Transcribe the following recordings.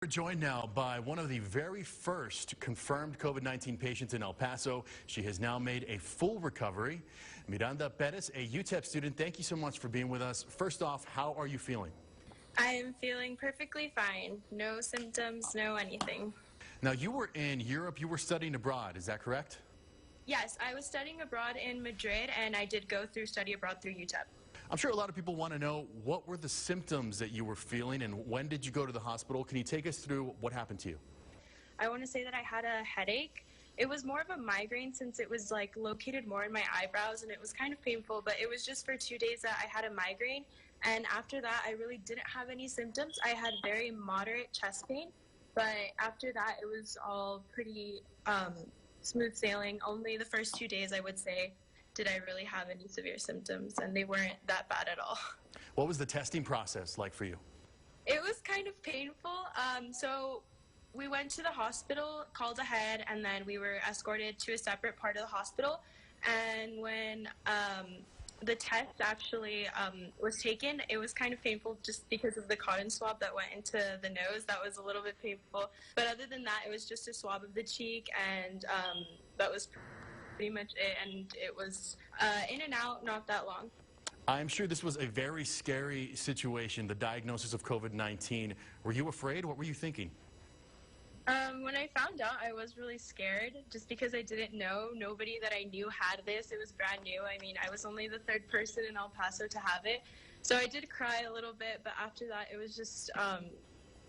We're joined now by one of the very first confirmed COVID-19 patients in El Paso. She has now made a full recovery. Miranda Perez, a UTEP student, thank you so much for being with us. First off, how are you feeling? I am feeling perfectly fine. No symptoms, no anything. Now, you were in Europe. You were studying abroad. Is that correct? Yes, I was studying abroad in Madrid, and I did go through study abroad through UTEP. I'm sure a lot of people want to know, what were the symptoms that you were feeling and when did you go to the hospital? Can you take us through what happened to you? I want to say that I had a headache. It was more of a migraine since it was like located more in my eyebrows, and it was kind of painful, but it was just for 2 days that I had a migraine. And after that, I really didn't have any symptoms. I had very moderate chest pain, but after that, it was all pretty smooth sailing. Only the first 2 days, I would say, did I really have any severe symptoms, and they weren't that bad at all. What was the testing process like for you? It was kind of painful. So we went to the hospital, called ahead, and then we were escorted to a separate part of the hospital. And when the test actually was taken, it was kind of painful just because of the cotton swab that went into the nose. That was a little bit painful. But other than that, it was just a swab of the cheek, and that was pretty much it. And it was in and out, not that long. I'm sure this was a very scary situation, the diagnosis of COVID-19. Were you afraid? What were you thinking? When I found out, I was really scared just because I didn't know. Nobody that I knew had this. It was brand new. I mean, I was only the third person in El Paso to have it. So I did cry a little bit, but after that, it was just,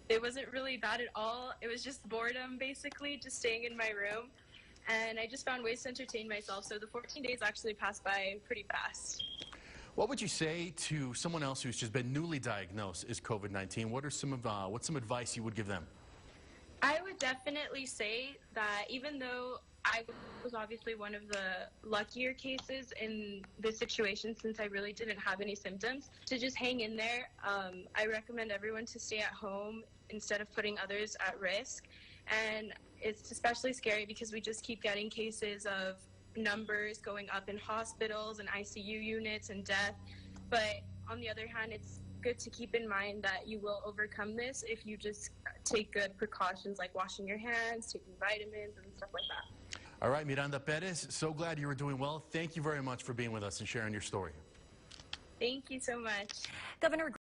it wasn't really bad at all. It was just boredom, basically, just staying in my room. And I just found ways to entertain myself. So the 14 days actually passed by pretty fast. What would you say to someone else who's just been newly diagnosed as COVID-19? What's some advice you would give them? I would definitely say that even though I was obviously one of the luckier cases in this situation, since I really didn't have any symptoms, to just hang in there. I recommend everyone to stay at home instead of putting others at risk. And it's especially scary because we just keep getting cases of numbers going up in hospitals and ICU units and death. But on the other hand, it's good to keep in mind that you will overcome this if you just take good precautions like washing your hands, taking vitamins, and stuff like that. All right, Miranda Perez, so glad you were doing well. Thank you very much for being with us and sharing your story. Thank you so much. Governor